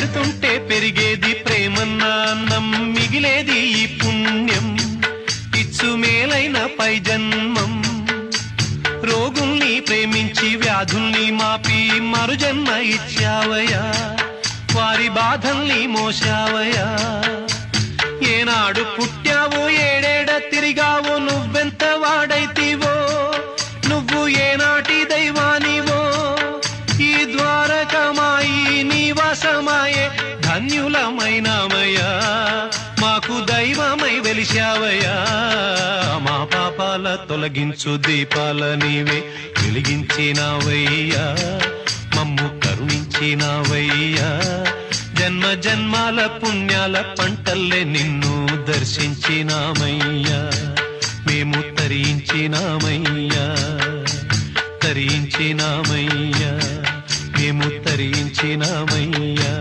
పెడుతుంటే పెరిగేది ప్రేమన్న అన్నం, మిగిలేది ఈ పుణ్యం ఇచ్చు మేలైన పై జన్మం. రోగుల్ని ప్రేమించి వ్యాధుల్ని మాపి మరుజన్మ ఇచ్చావయ్యా, వారి బాధల్ని మోసావయ్యా. ఏనాడు పుట్టావో ఏడేడ తిరిగావో, నువ్వెంత వాడైతివో, నువ్వు ఏనాటి దైవానివో. ఈ ద్వారకమాయి నివాసమాయే ధన్యులమైనామయ్యా, మాకు దైవమై వెలిశావయ్యా. మా పాపాల తొలగించు దీపాల నీవే వెలిగించినావయ్యా, మమ్ము కరుణించినావయ్యా. జన్మ జన్మాల పుణ్యాల పంటల్లే నిన్ను దర్శించినామయ్యా, మేము తరించినామయ్యా, తరించినామయ్యా, మేము తరించినామయ్యా.